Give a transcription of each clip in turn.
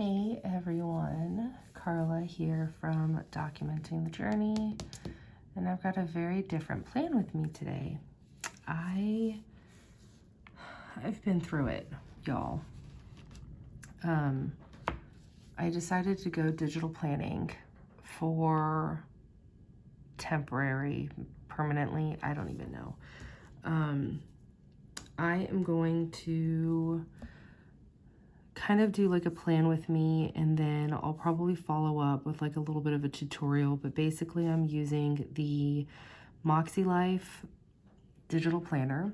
Hey everyone, Carla here from Documenting the Journey, and I've got a very different plan with me today. I've been through it, y'all. I decided to go digital planning for temporary, permanently, I don't even know. I am going to kind of do like a plan with me, and then I'll probably follow up with like a little bit of a tutorial, but basically I'm using the MakseLife digital planner.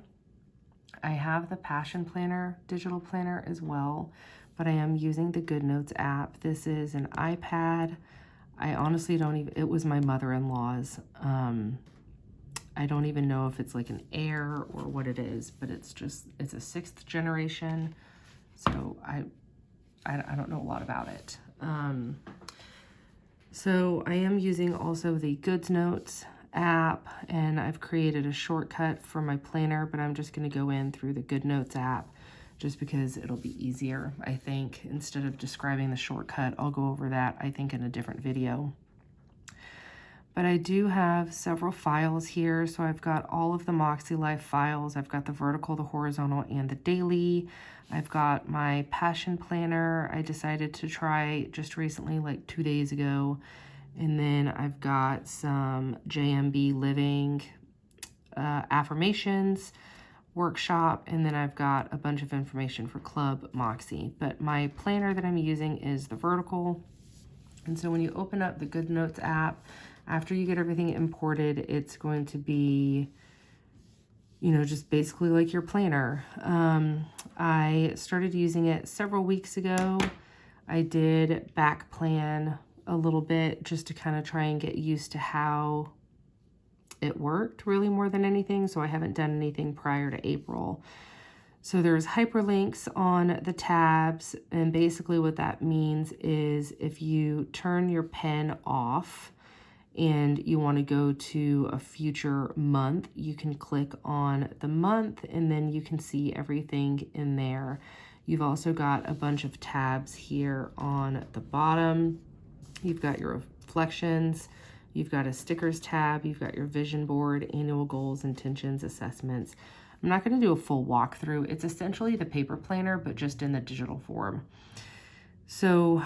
I have the Passion Planner digital planner as well, but I am using the GoodNotes app. This is an iPad. I honestly don't even, it was my mother-in-law's. I don't even know if it's like an Air or what it is, but it's a 6th generation. So I don't know a lot about it. So I am using also the GoodNotes app, and I've created a shortcut for my planner, but I'm just going to go in through the GoodNotes app just because it'll be easier, I think. Instead of describing the shortcut, I'll go over that, I think, in a different video. But I do have several files here. So I've got all of the MakseLife files. I've got the vertical, the horizontal, and the daily. I've got my Passion Planner I decided to try just recently, like 2 days ago. And then I've got some JMB Living affirmations workshop, and then I've got a bunch of information for Club Moxie. But my planner that I'm using is the vertical. And so when you open up the GoodNotes app, after you get everything imported, it's going to be, you know, just basically like your planner. I started using it several weeks ago. I did back plan a little bit just to kind of try and get used to how it worked, really, more than anything. So I haven't done anything prior to April. So there's hyperlinks on the tabs, and basically what that means is if you turn your pen off and you want to go to a future month, you can click on the month and then you can see everything in there. You've also got a bunch of tabs here on the bottom. You've got your reflections, you've got a stickers tab, you've got your vision board, annual goals, intentions, assessments. I'm not going to do a full walkthrough. It's essentially the paper planner, but just in the digital form. So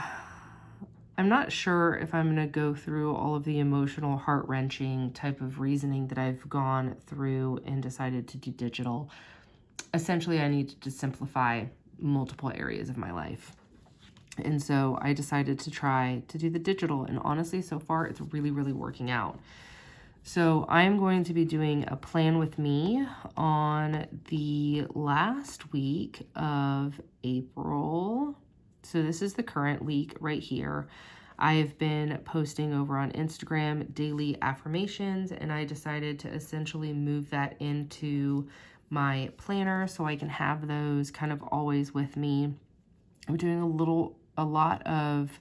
I'm not sure if I'm going to go through all of the emotional, heart-wrenching type of reasoning that I've gone through and decided to do digital. Essentially, I needed to simplify multiple areas of my life. And so I decided to try to do the digital. And honestly, so far, it's really, really working out. So I'm going to be doing a plan with me on the last week of April. So this is the current week right here. I've been posting over on Instagram daily affirmations, and I decided to essentially move that into my planner so I can have those kind of always with me. I'm doing a lot of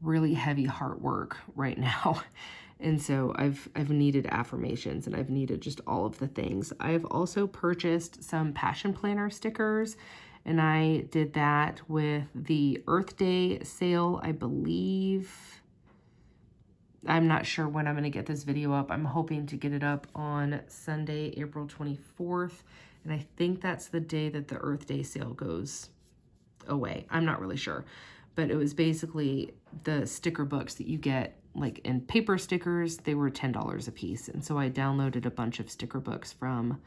really heavy heart work right now. And so I've needed affirmations, and I've needed just all of the things. I've also purchased some Passion Planner stickers, and I did that with the Earth Day sale, I believe. I'm not sure when I'm going to get this video up. I'm hoping to get it up on Sunday, April 24th. And I think that's the day that the Earth Day sale goes away. I'm not really sure. But it was basically the sticker books that you get, like in paper stickers, they were $10 a piece. And so I downloaded a bunch of sticker books from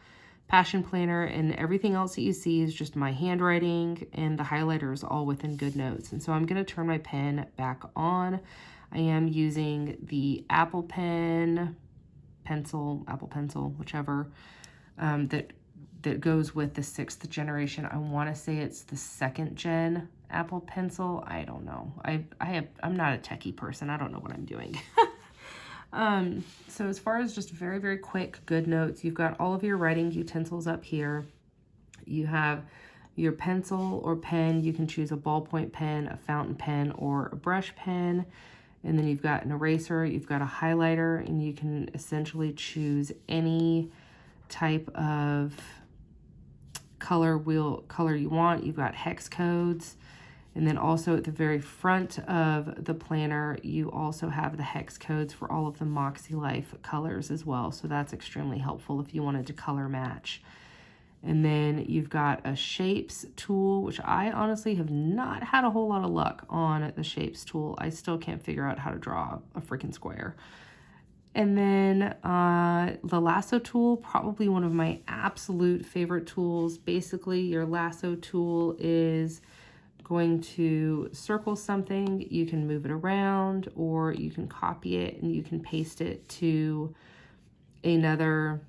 Passion Planner, and everything else that you see is just my handwriting, and the highlighters all within GoodNotes. And so I'm going to turn my pen back on. I am using the Apple pencil, whichever, that goes with the 6th generation. I want to say it's the 2nd gen Apple Pencil. I don't know. I'm not a techie person. I don't know what I'm doing. So as far as just very, very quick GoodNotes, you've got all of your writing utensils up here. You have your pencil or pen. You can choose a ballpoint pen, a fountain pen, or a brush pen. And then you've got an eraser, you've got a highlighter, and you can essentially choose any type of color you want. You've got hex codes. And then also at the very front of the planner, you also have the hex codes for all of the MakseLife colors as well. So that's extremely helpful if you wanted to color match. And then you've got a shapes tool, which I honestly have not had a whole lot of luck on the shapes tool. I still can't figure out how to draw a freaking square. And then the lasso tool, probably one of my absolute favorite tools. Basically, your lasso tool is going to circle something. You can move it around, or you can copy it and you can paste it to another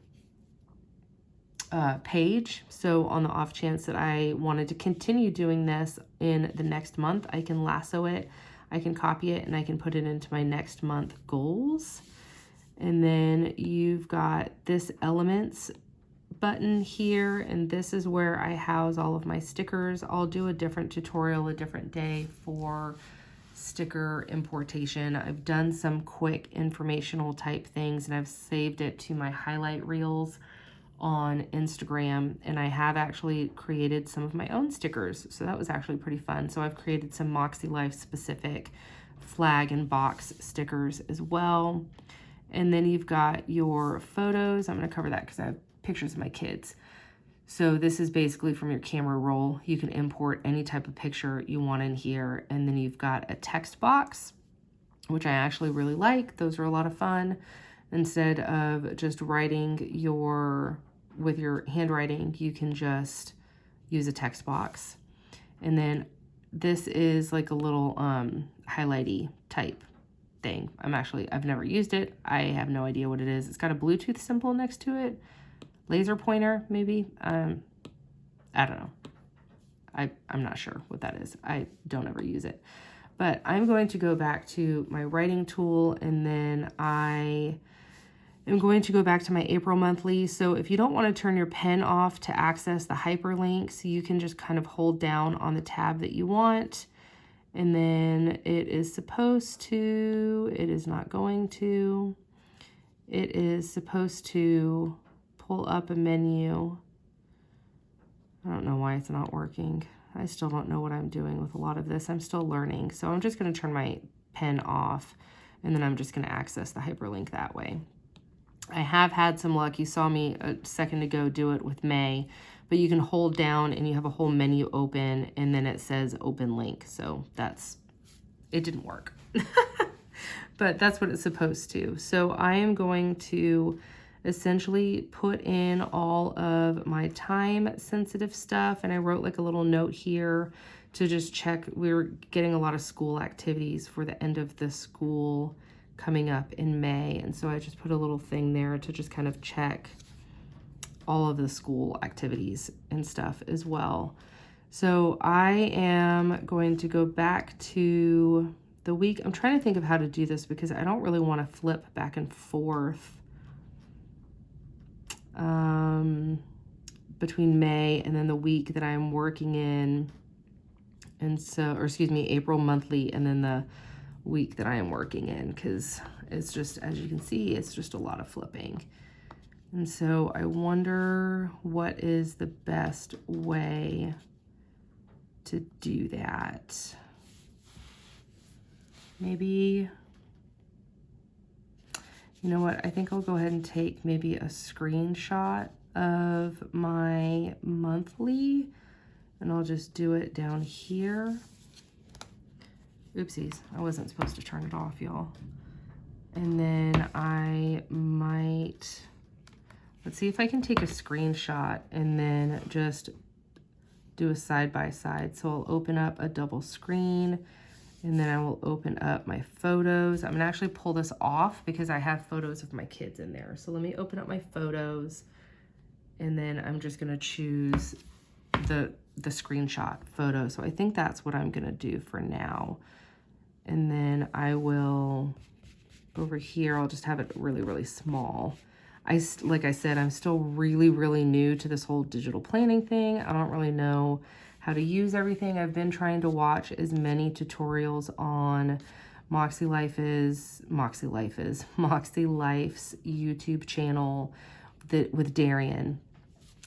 page. So on the off chance that I wanted to continue doing this in the next month, I can lasso it, I can copy it, and I can put it into my next month goals. And then you've got this elements button here, and this is where I house all of my stickers. I'll do a different tutorial a different day for sticker importation. I've done some quick informational type things, and I've saved it to my highlight reels on Instagram, and I have actually created some of my own stickers, so that was actually pretty fun. So I've created some MakseLife specific flag and box stickers as well. And then you've got your photos. I'm going to cover that because I have pictures of my kids. So this is basically from your camera roll. You can import any type of picture you want in here. And then you've got a text box, which I actually really like. Those are a lot of fun. Instead of just writing with your handwriting, you can just use a text box. And then this is like a little highlighty type thing. I've never used it. I have no idea what it is. It's got a Bluetooth symbol next to it. Laser pointer, maybe. I don't know. I'm not sure what that is. I don't ever use it. But I'm going to go back to my writing tool, and then I am going to go back to my April monthly. So if you don't want to turn your pen off to access the hyperlinks, you can just kind of hold down on the tab that you want. And then it is supposed to, it is not going to, it is supposed to pull up a menu. I don't know why it's not working. I still don't know what I'm doing with a lot of this. I'm still learning. So I'm just going to turn my pen off, and then I'm just going to access the hyperlink that way. I have had some luck. You saw me a second ago do it with May, but you can hold down and you have a whole menu open, and then it says open link. So it didn't work, but that's what it's supposed to. So I am going to essentially put in all of my time sensitive stuff. And I wrote like a little note here to just check. We're getting a lot of school activities for the end of the school coming up in May. And so I just put a little thing there to just kind of check all of the school activities and stuff as well. So I am going to go back to the week. I'm trying to think of how to do this because I don't really want to flip back and forth between May and then the week that I'm working in. And so, or excuse me, April monthly and then the week that I am working in, because it's just, as you can see, it's just a lot of flipping. And so I wonder what is the best way to do that. Maybe, you know what, I think I'll go ahead and take maybe a screenshot of my monthly, and I'll just do it down here. Oopsies, I wasn't supposed to turn it off, y'all. And then I might, let's see if I can take a screenshot and then just do a side by side. So I'll open up a double screen, and then I will open up my photos. I'm gonna actually pull this off because I have photos of my kids in there. So let me open up my photos, and then I'm just gonna choose the screenshot photo. So I think that's what I'm gonna do for now. And then I will, over here, I'll just have it really, really small. Like I said, I'm still really, really new to this whole digital planning thing. I don't really know how to use everything. I've been trying to watch as many tutorials on MakseLife's YouTube channel with Darian.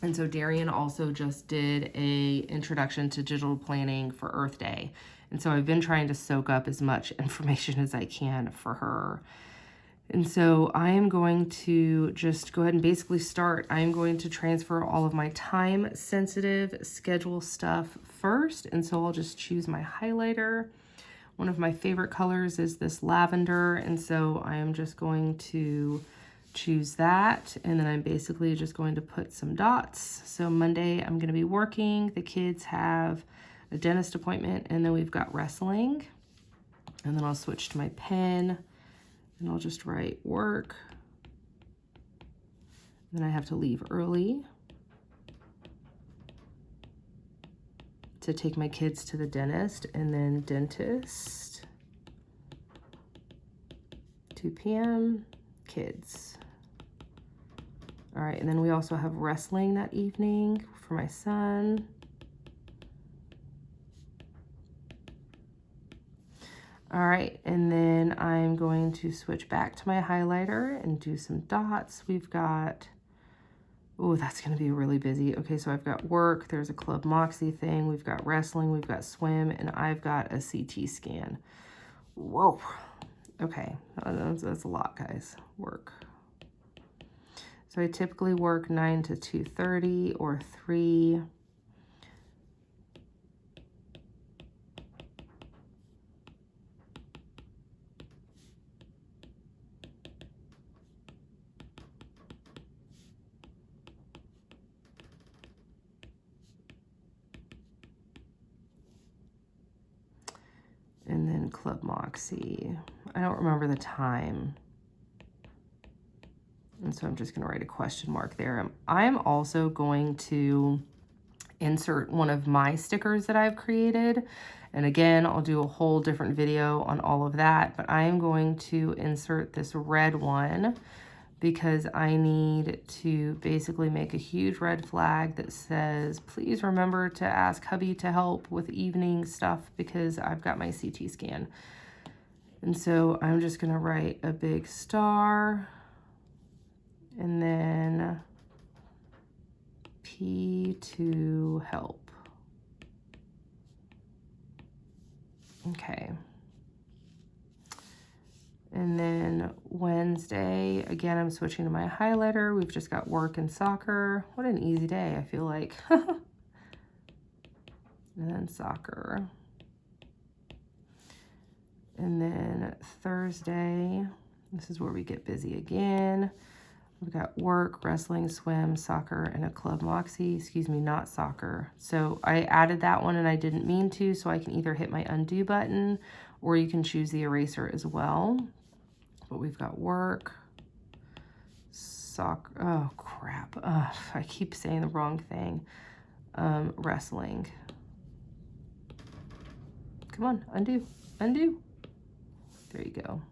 And so Darian also just did a introduction to digital planning for Earth Day. And so I've been trying to soak up as much information as I can for her. And so I am going to just go ahead and basically start. I am going to transfer all of my time sensitive schedule stuff first. And so I'll just choose my highlighter. One of my favorite colors is this lavender. And so I am just going to choose that. And then I'm basically just going to put some dots. So Monday I'm going to be working. The kids have a dentist appointment, and then we've got wrestling. And then I'll switch to my pen. And I'll just write work. Then I have to leave early to take my kids to the dentist, and then dentist, 2 p.m., kids. All right, and then we also have wrestling that evening for my son. All right, and then I'm going to switch back to my highlighter and do some dots. We've got, oh, that's gonna be really busy. Okay, so I've got work, there's a Club Moxie thing, we've got wrestling, we've got swim, and I've got a CT scan. Whoa, okay, that's a lot, guys, work. So I typically work 9 to 2:30 or 3. And then Club Moxie. I don't remember the time. And so I'm just going to write a question mark there. I'm also going to insert one of my stickers that I've created. And again, I'll do a whole different video on all of that. But I am going to insert this red one because I need to basically make a huge red flag that says, please remember to ask hubby to help with evening stuff because I've got my CT scan. And so I'm just gonna write a big star and then P to help. Okay. And then Wednesday, again, I'm switching to my highlighter. We've just got work and soccer. What an easy day, I feel like. And then soccer. And then Thursday, this is where we get busy again. We've got work, wrestling, swim, soccer, and a Club Moxie. Excuse me, not soccer. So I added that one and I didn't mean to, so I can either hit my undo button or you can choose the eraser as well. But we've got work, soccer, oh crap, I keep saying the wrong thing, wrestling. Come on, undo, undo. There you go.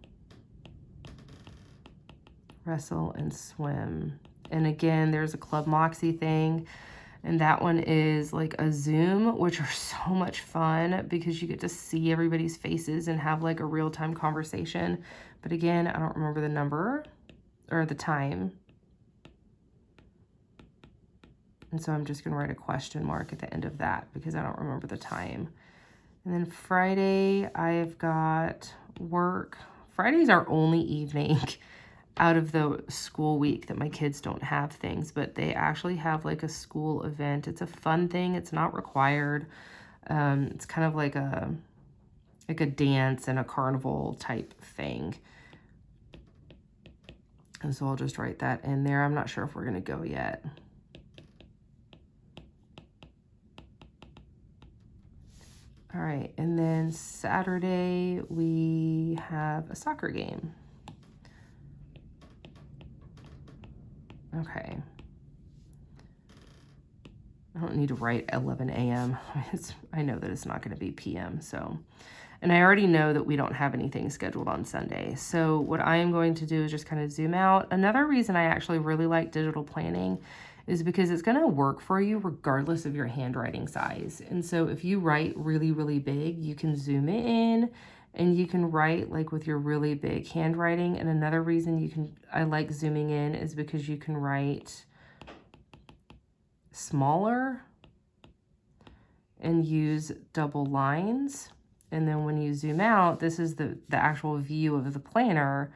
Wrestle and swim. And again, there's a Club Moxie thing. And that one is like a Zoom, which are so much fun because you get to see everybody's faces and have like a real-time conversation. But again, I don't remember the number or the time. And so I'm just going to write a question mark at the end of that because I don't remember the time. And then Friday, I've got work. Friday's our only evening out of the school week that my kids don't have things, but they actually have like a school event. It's a fun thing. It's not required. It's kind of like a dance and a carnival type thing. And so I'll just write that in there. I'm not sure if we're going to go yet. All right, and then Saturday we have a soccer game. Okay. I don't need to write 11 a.m. I know that it's not going to be p.m. So, and I already know that we don't have anything scheduled on Sunday. So what I am going to do is just kind of zoom out. Another reason I actually really like digital planning is because it's going to work for you regardless of your handwriting size. And so if you write really, really big, you can zoom it in and you can write like with your really big handwriting. And another reason I like zooming in is because you can write smaller and use double lines. And then when you zoom out, this is the actual view of the planner.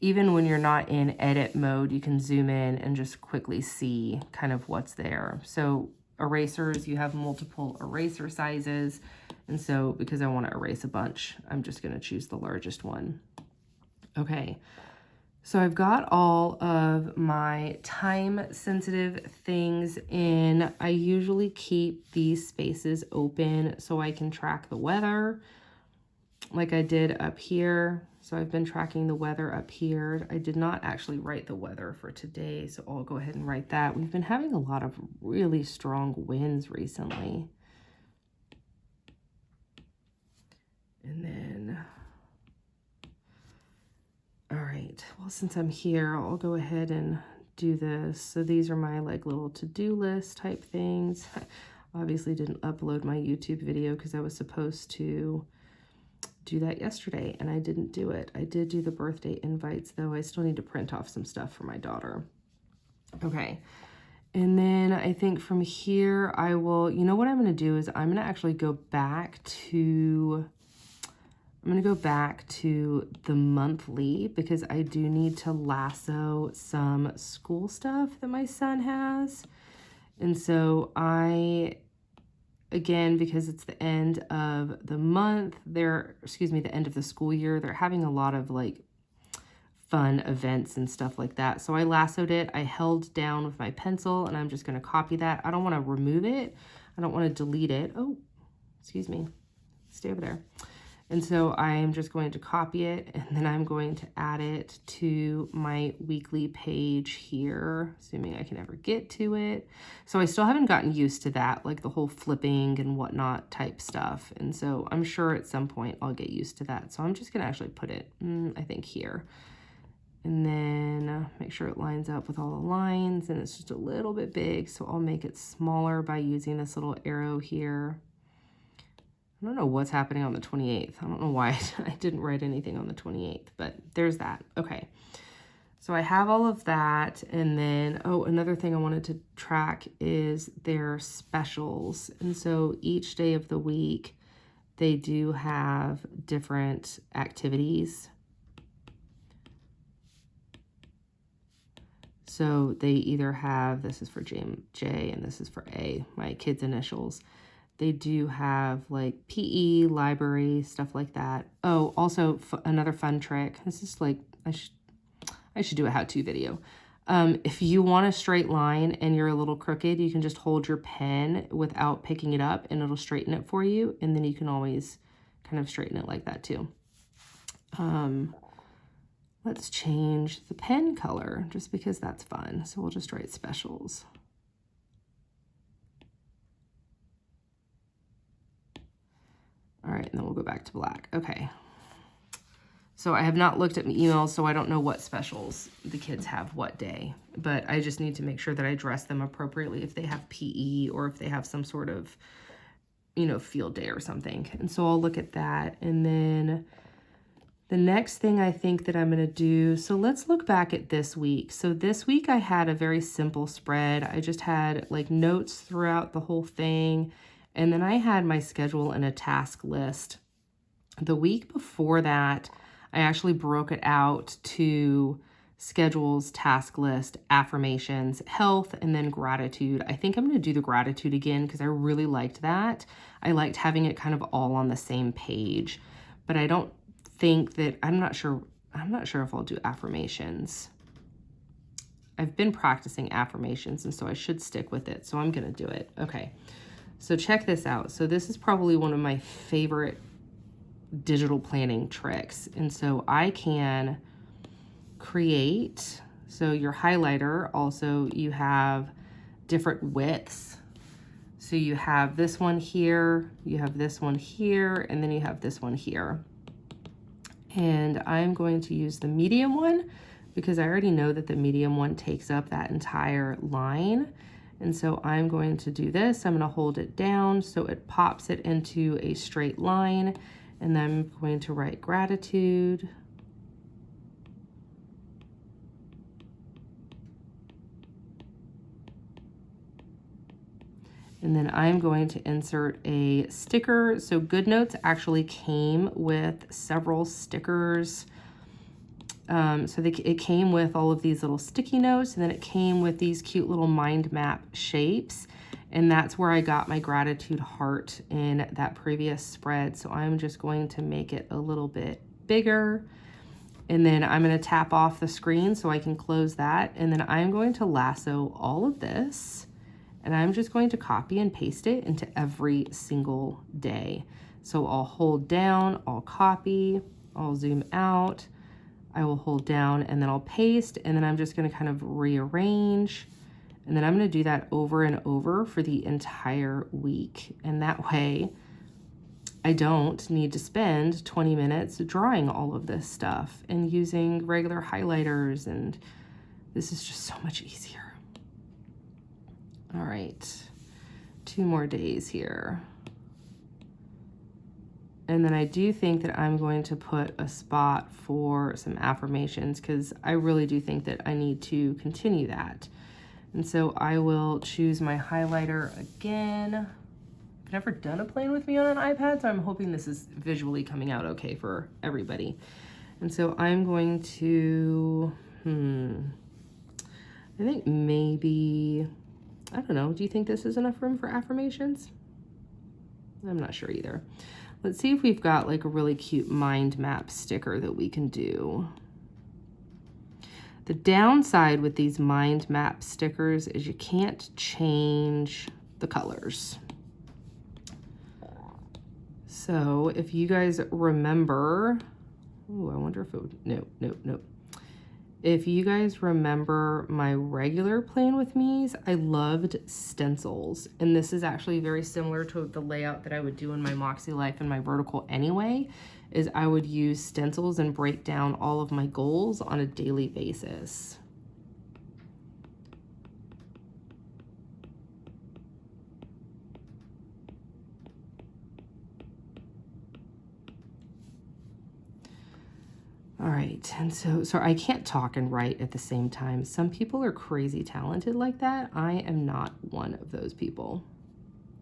Even when you're not in edit mode, you can zoom in and just quickly see kind of what's there. So erasers, you have multiple eraser sizes. And so because I want to erase a bunch, I'm just going to choose the largest one. Okay. So I've got all of my time-sensitive things in. I usually keep these spaces open so I can track the weather like I did up here. So I've been tracking the weather up here. I did not actually write the weather for today, so I'll go ahead and write that. We've been having a lot of really strong winds recently. And then... all right, well, since I'm here, I'll go ahead and do this. So these are my like little to-do list type things. Obviously didn't upload my YouTube video because I was supposed to do that yesterday and I didn't do it. I did do the birthday invites though. I still need to print off some stuff for my daughter. Okay. And then I think from here I will, you know what I'm going to do is I'm going to actually go back to... I'm going to go back to the monthly because I do need to lasso some school stuff that my son has. And so again, because it's the end of the month, the end of the school year, they're having a lot of like fun events and stuff like that. So I lassoed it. I held down with my pencil and I'm just going to copy that. I don't want to remove it. I don't want to delete it. Oh, excuse me. Stay over there. And so I'm just going to copy it and then I'm going to add it to my weekly page here, assuming I can ever get to it. So I still haven't gotten used to that, like the whole flipping and whatnot type stuff. And so I'm sure at some point I'll get used to that. So I'm just going to actually put it, I think here. And then make sure it lines up with all the lines and it's just a little bit big. So I'll make it smaller by using this little arrow here. I don't know what's happening on the 28th. I don't know why I didn't write anything on the 28th, but there's that. Okay. So I have all of that. And then, oh, another thing I wanted to track is their specials. And so each day of the week, they do have different activities. So they either have, this is for J and this is for A, my kids' initials. They do have like PE, library, stuff like that. Oh, also another fun trick. This is like, I should do a how-to video. If you want a straight line and you're a little crooked, you can just hold your pen without picking it up and it'll straighten it for you. And then you can always kind of straighten it like that too. Let's change the pen color just because that's fun. So we'll just write specials. All right, and then we'll go back to black. Okay. So I have not looked at my emails, so I don't know what specials the kids have what day. But I just need to make sure that I dress them appropriately if they have PE or if they have some sort of, you know, field day or something. And so I'll look at that. And then the next thing I think that I'm going to do, so let's look back at this week. So this week I had a very simple spread. I just had like notes throughout the whole thing. And then I had my schedule and a task list. The week before that, I actually broke it out to schedules, task list, affirmations, health, and then gratitude. I think I'm going to do the gratitude again because I really liked that. I liked having it kind of all on the same page, but I don't think that, I'm not sure if I'll do affirmations. I've been practicing affirmations, and so I should stick with it. So I'm going to do it. Okay. So check this out. So this is probably one of my favorite digital planning tricks. And so I can create, so your highlighter, also you have different widths. So you have this one here, you have this one here, and then you have this one here. And I'm going to use the medium one because I already know that the medium one takes up that entire line. And so I'm going to do this. I'm going to hold it down so it pops it into a straight line. And then I'm going to write gratitude. And then I'm going to insert a sticker. So GoodNotes actually came with several stickers. It came with all of these little sticky notes, and then it came with these cute little mind map shapes. And that's where I got my gratitude heart in that previous spread. So I'm just going to make it a little bit bigger. And then I'm going to tap off the screen so I can close that. And then I'm going to lasso all of this. And I'm just going to copy and paste it into every single day. So I'll hold down, I'll copy, I'll zoom out, I will hold down, and then I'll paste, and then I'm just going to kind of rearrange. And then I'm going to do that over and over for the entire week. And that way I don't need to spend 20 minutes drawing all of this stuff and using regular highlighters, and this is just so much easier. All right, 2 more days here. And then I do think that I'm going to put a spot for some affirmations, because I really do think that I need to continue that. And so I will choose my highlighter again. I've never done a plan with me on an iPad, so I'm hoping this is visually coming out okay for everybody. And so I'm going to, I think maybe, I don't know, do you think this is enough room for affirmations? I'm not sure either. Let's see if we've got like a really cute mind map sticker that we can do. The downside with these mind map stickers is you can't change the colors. So if you guys remember, oh, I wonder if it would, no. If you guys remember my regular plan with me's, I loved stencils. And this is actually very similar to the layout that I would do in my MakseLife and my vertical anyway, is I would use stencils and break down all of my goals on a daily basis. All right, and so I can't talk and write at the same time. Some people are crazy talented like that. I am not one of those people.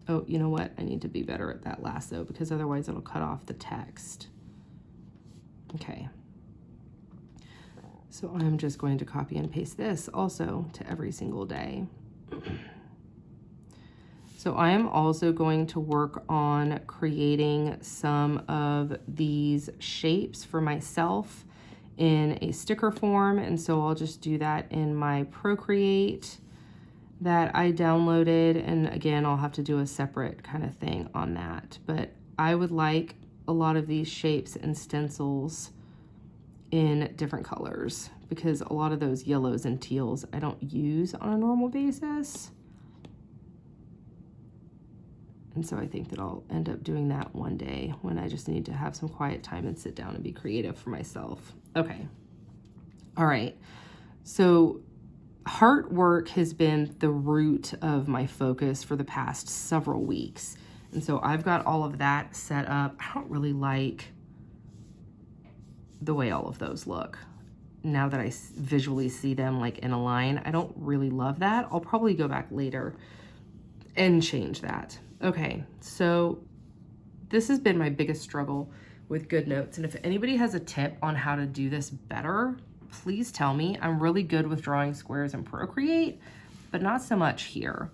Oh, you know what? I need to be better at that lasso, because otherwise it'll cut off the text. Okay. So I'm just going to copy and paste this also to every single day. So I am also going to work on creating some of these shapes for myself in a sticker form. And so I'll just do that in my Procreate that I downloaded. And again, I'll have to do a separate kind of thing on that. But I would like a lot of these shapes and stencils in different colors, because a lot of those yellows and teals I don't use on a normal basis. And so I think that I'll end up doing that one day when I just need to have some quiet time and sit down and be creative for myself. Okay. All right. So heart work has been the root of my focus for the past several weeks. And so I've got all of that set up. I don't really like the way all of those look. Now that I visually see them like in a line, I don't really love that. I'll probably go back later and change that. Okay, so this has been my biggest struggle with GoodNotes. And if anybody has a tip on how to do this better, please tell me. I'm really good with drawing squares in Procreate, but not so much here.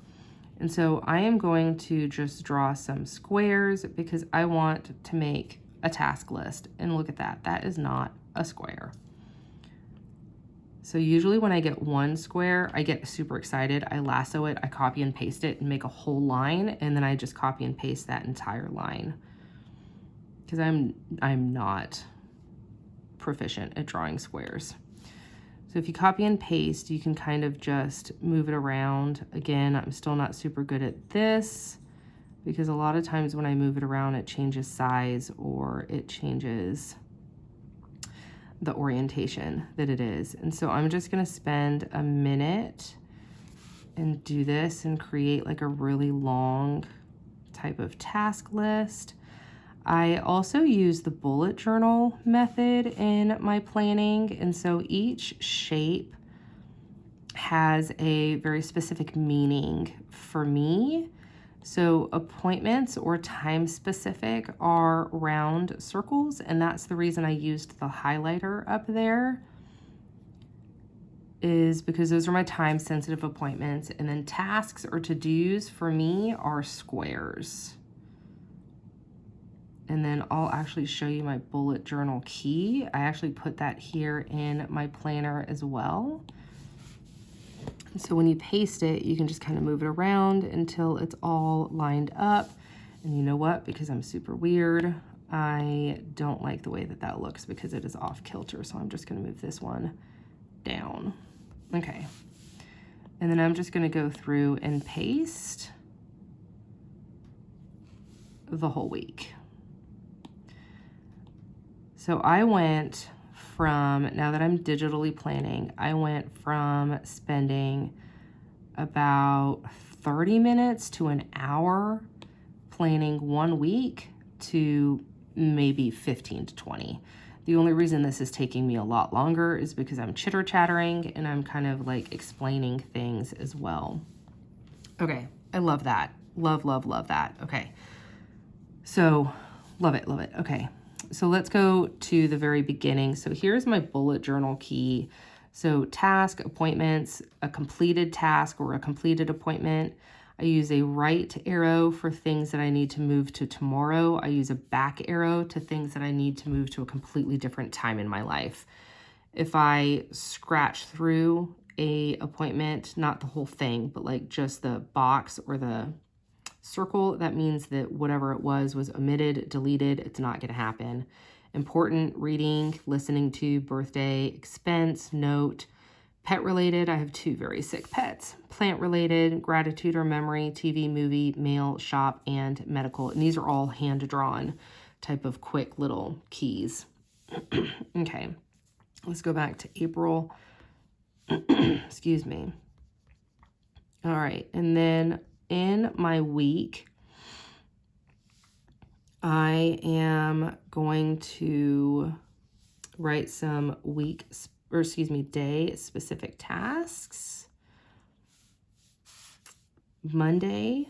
And so I am going to just draw some squares because I want to make a task list. And look at that, that is not a square. So usually when I get one square, I get super excited. I lasso it, I copy and paste it and make a whole line, and then I just copy and paste that entire line. Because I'm not proficient at drawing squares. So if you copy and paste, you can kind of just move it around. Again, I'm still not super good at this because a lot of times when I move it around, it changes size or it changes the orientation that it is. And so I'm just gonna spend a minute and do this and create like a really long type of task list. I also use the bullet journal method in my planning. And so each shape has a very specific meaning for me. So appointments or time specific are round circles, and that's the reason I used the highlighter up there, is because those are my time sensitive appointments. And then tasks or to-dos for me are squares. And then I'll actually show you my bullet journal key. I actually put that here in my planner as well. So when you paste it, you can just kind of move it around until it's all lined up. And you know what? Because I'm super weird, I don't like the way that that looks because it is off kilter. So I'm just going to move this one down. Okay. And then I'm just going to go through and paste the whole week. So I went from, now that I'm digitally planning, I went from spending about 30 minutes to an hour planning 1 week to maybe 15 to 20. The only reason this is taking me a lot longer is because I'm chitter chattering and I'm kind of like explaining things as well. Okay, I love that. Love, love, love that. Okay, so love it, love it. Okay. So let's go to the very beginning. So here's my bullet journal key. So task, appointments, a completed task or a completed appointment. I use a right arrow for things that I need to move to tomorrow. I use a back arrow to things that I need to move to a completely different time in my life. If I scratch through a appointment, not the whole thing, but like just the box or the circle, that means that whatever it was omitted, deleted, it's not going to happen. Important, reading, listening to, birthday, expense, note, pet related, I have 2 very sick pets. Plant related, gratitude or memory, TV, movie, mail, shop, and medical. And these are all hand-drawn type of quick little keys. Okay, let's go back to April. Excuse me. All right, and then in my week, I am going to write some day specific tasks. Monday,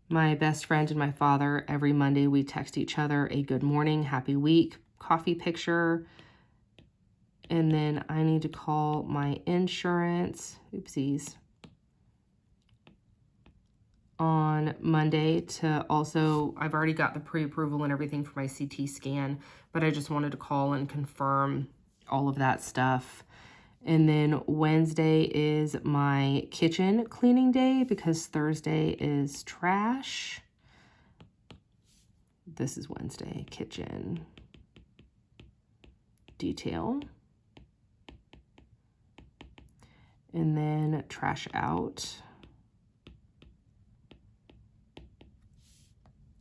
my best friend and my father, every Monday we text each other a good morning, happy week, coffee picture. And then I need to call my insurance, oopsies, on Monday to also, I've already got the pre-approval and everything for my CT scan, but I just wanted to call and confirm all of that stuff. And then Wednesday is my kitchen cleaning day because Thursday is trash. This is Wednesday, kitchen detail. And then trash out.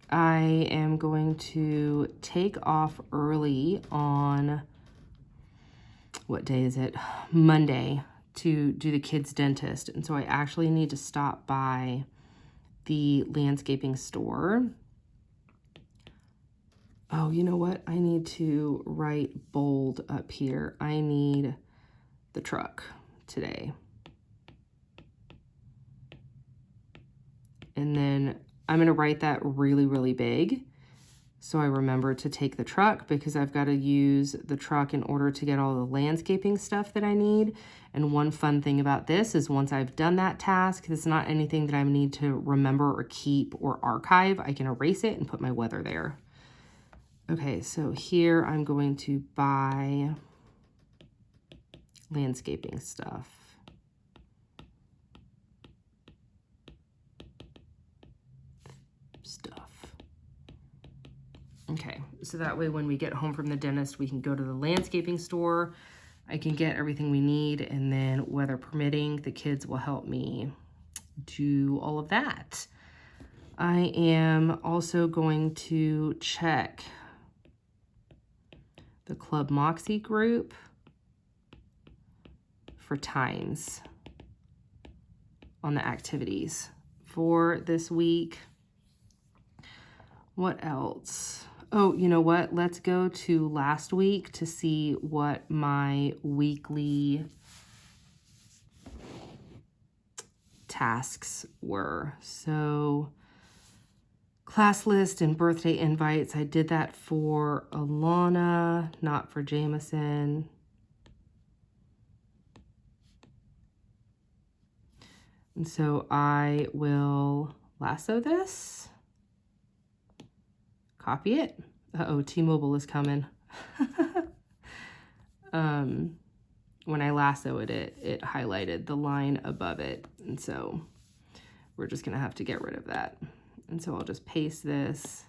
I am going to take off early on, what day is it? Monday, to do the kids' dentist. And so I actually need to stop by the landscaping store. Oh, you know what? I need to write bold up here. I need the truck today. And then I'm going to write that really, really big so I remember to take the truck because I've got to use the truck in order to get all the landscaping stuff that I need. And one fun thing about this is once I've done that task, it's not anything that I need to remember or keep or archive. I can erase it and put my weather there. Okay, so here I'm going to buy landscaping stuff. Okay, so that way when we get home from the dentist, we can go to the landscaping store. I can get everything we need, and then weather permitting, the kids will help me do all of that. I am also going to check the Club Moxie group for times on the activities for this week. What else? Oh, you know what? Let's go to last week to see what my weekly tasks were. So class list and birthday invites, I did that for Alana, not for Jameson. And so I will lasso this, copy it. Uh-oh, T-Mobile is coming. When I lasso it, it highlighted the line above it. And so we're just gonna have to get rid of that. And so I'll just paste this.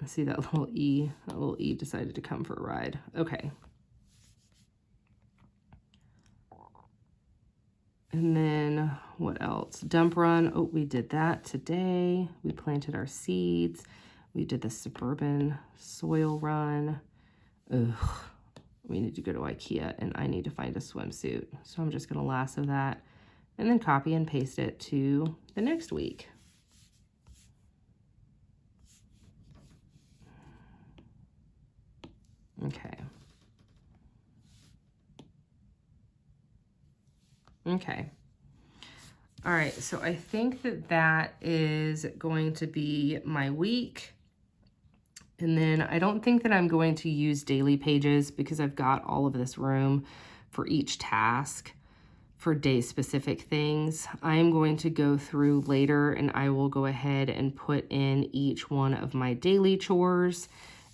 See that little E? That little E decided to come for a ride. Okay. And then what else? Dump run. Oh, we did that today. We planted our seeds. We did the suburban soil run. Ugh. We need to go to IKEA and I need to find a swimsuit. So I'm just gonna lasso that and then copy and paste it to the next week. Okay. Okay. All right, so I think that is going to be my week. And then I don't think that I'm going to use daily pages because I've got all of this room for each task for day specific things. I'm going to go through later and I will go ahead and put in each one of my daily chores.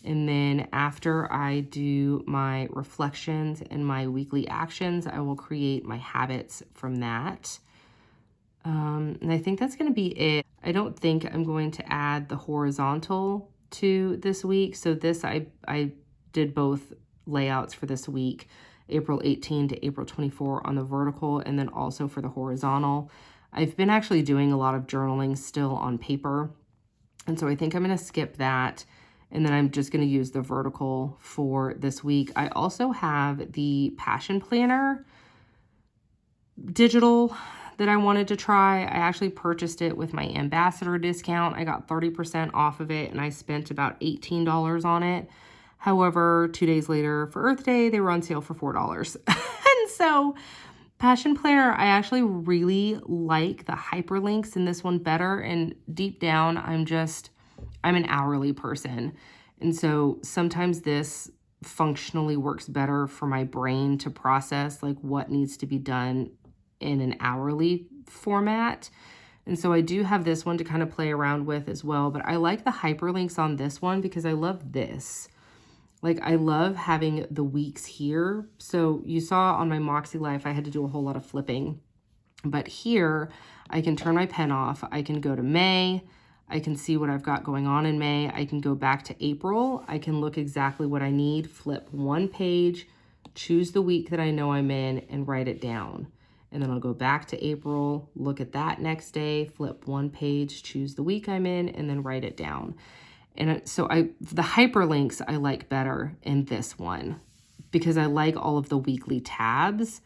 And then after I do my reflections and my weekly actions, I will create my habits from that. And I think that's going to be it. I don't think I'm going to add the horizontal to this week. So this, I did both layouts for this week, April 18 to April 24 on the vertical, and then also for the horizontal. I've been actually doing a lot of journaling still on paper. And so I think I'm going to skip that. And then I'm just going to use the vertical for this week. I also have the Passion Planner digital that I wanted to try. I actually purchased it with my ambassador discount. I got 30% off of it and I spent about $18 on it. However, 2 days later for Earth Day, they were on sale for $4. And so Passion Planner, I actually really like the hyperlinks in this one better. And deep down, I'm an hourly person. And so sometimes this functionally works better for my brain to process like what needs to be done in an hourly format. And so I do have this one to kind of play around with as well, but I like the hyperlinks on this one because I love this. Like I love having the weeks here. So you saw on my MakseLife, I had to do a whole lot of flipping, but here I can turn my pen off. I can go to May. I can see what I've got going on in May. I can go back to April. I can look exactly what I need, flip one page, choose the week that I know I'm in and write it down. And then I'll go back to April, look at that next day, flip one page, choose the week I'm in, and then write it down. And so the hyperlinks I like better in this one because I like all of the weekly tabs.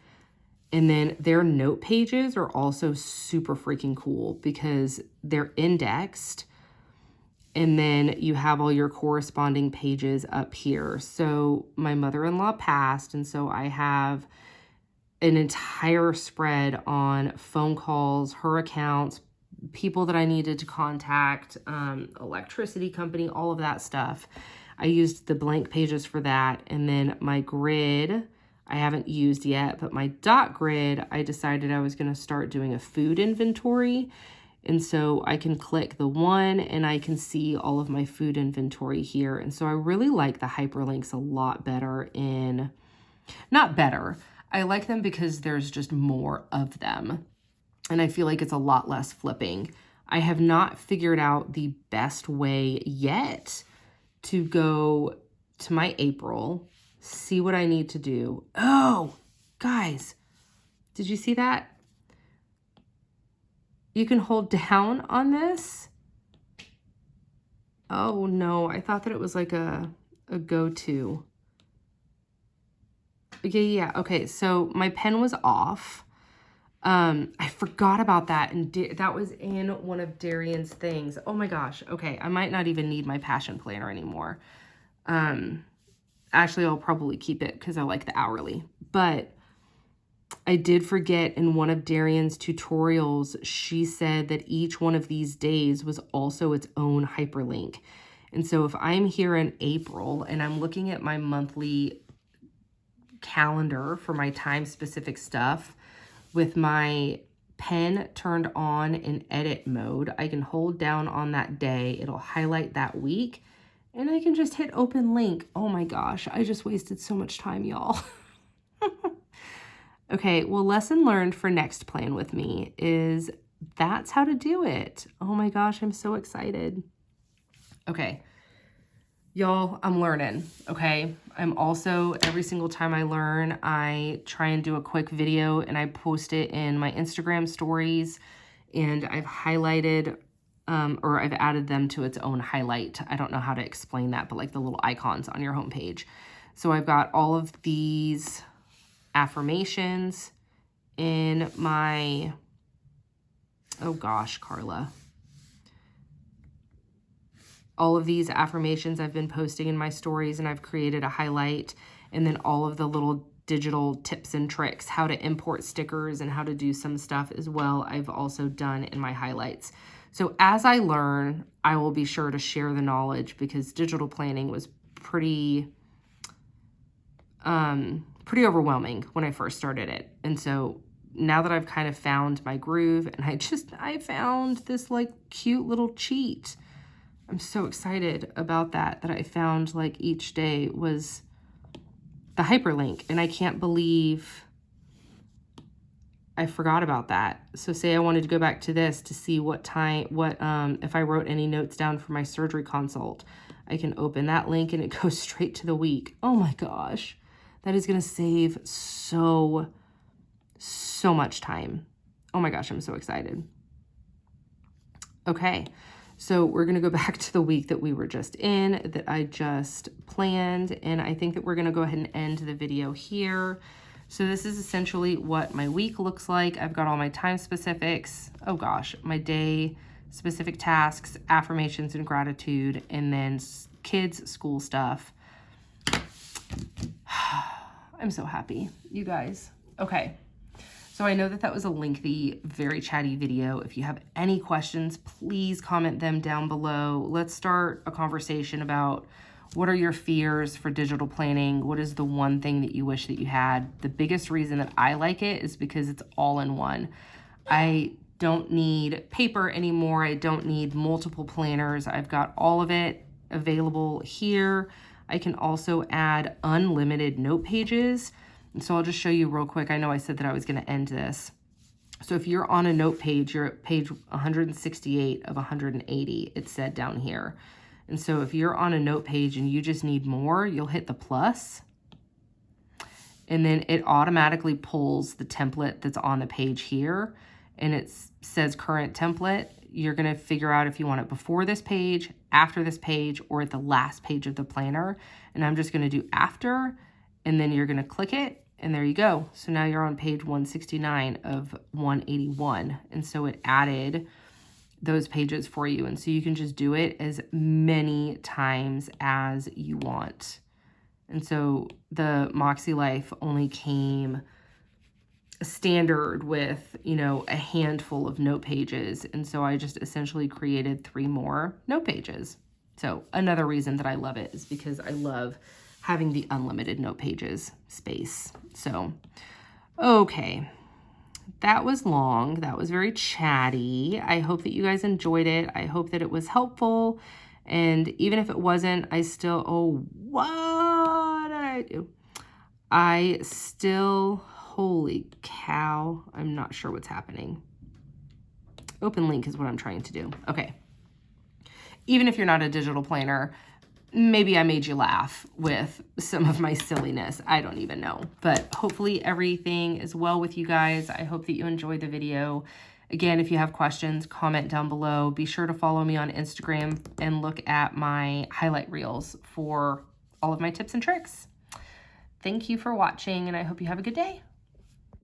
And then their note pages are also super freaking cool because they're indexed. And then you have all your corresponding pages up here. So my mother-in-law passed, and so I have an entire spread on phone calls, her accounts, people that I needed to contact, electricity company, all of that stuff. I used the blank pages for that. And then my grid, I haven't used yet, but my dot grid, I decided I was going to start doing a food inventory. And so I can click the one and I can see all of my food inventory here. And so I really like the hyperlinks a lot better not better. I like them because there's just more of them. And I feel like it's a lot less flipping. I have not figured out the best way yet to go to my April, see what I need to do. Oh, guys, did you see that? You can hold down on this. Oh no, I thought that it was like a go-to. Yeah. Okay, so my pen was off. I forgot about that, and that was in one of Darian's things. Oh my gosh. Okay, I might not even need my Passion Planner anymore. Actually, I'll probably keep it because I like the hourly. But I did forget in one of Darian's tutorials, she said that each one of these days was also its own hyperlink. And so if I'm here in April and I'm looking at my monthly calendar for my time-specific stuff with my pen turned on in edit mode, I can hold down on that day. It'll highlight that week and I can just hit open link. Oh my gosh, I just wasted so much time, y'all. Okay, well, lesson learned for next plan with me is that's how to do it. Oh my gosh, I'm so excited. Okay, y'all, I'm learning, okay? I'm also, every single time I learn, I try and do a quick video and I post it in my Instagram stories, and I've highlighted, or I've added them to its own highlight. I don't know how to explain that, but like the little icons on your homepage. So I've got all of these affirmations in my, oh gosh, Carla. All of these affirmations I've been posting in my stories, and I've created a highlight, and then all of the little digital tips and tricks, how to import stickers and how to do some stuff as well, I've also done in my highlights. So as I learn, I will be sure to share the knowledge, because digital planning was pretty overwhelming when I first started it. And so now that I've kind of found my groove, and I found this like cute little cheat. I'm so excited about that I found like each day was the hyperlink, and I can't believe I forgot about that. So say I wanted to go back to this to see if I wrote any notes down for my surgery consult, I can open that link and it goes straight to the week. Oh my gosh. That is going to save so much time. Oh my gosh, I'm so excited. Okay, so we're going to go back to the week that we were just in, that I just planned, and I think that we're going to go ahead and end the video here. So this is essentially what my week looks like. I've got all my time specifics, oh gosh, my day specific tasks, affirmations and gratitude, and then kids' school stuff. I'm so happy, you guys. Okay, so I know that was a lengthy, very chatty video. If you have any questions, please comment them down below. Let's start a conversation about what are your fears for digital planning? What is the one thing that you wish that you had? The biggest reason that I like it is because it's all in one. I don't need paper anymore. I don't need multiple planners. I've got all of it available here. I can also add unlimited note pages. And so I'll just show you real quick. I know I said that I was going to end this. So if you're on a note page, you're at page 168 of 180, it said down here. And so if you're on a note page and you just need more, you'll hit the plus. And then it automatically pulls the template that's on the page here. And it says current template. You're going to figure out if you want it before this page, after this page, or at the last page of the planner. And I'm just going to do after, and then you're going to click it, and there you go. So now you're on page 169 of 181. And so it added those pages for you. And so you can just do it as many times as you want. And so the MakseLife only came standard with, you know, a handful of note pages. And so I just essentially created 3 more note pages. So another reason that I love it is because I love having the unlimited note pages space. So, okay. That was long. That was very chatty. I hope that you guys enjoyed it. I hope that it was helpful. And even if it wasn't, I still, oh, what did I do? I still, holy cow, I'm not sure what's happening. Open link is what I'm trying to do. Okay. Even if you're not a digital planner, maybe I made you laugh with some of my silliness. I don't even know. But hopefully everything is well with you guys. I hope that you enjoyed the video. Again, if you have questions, comment down below. Be sure to follow me on Instagram and look at my highlight reels for all of my tips and tricks. Thank you for watching, and I hope you have a good day.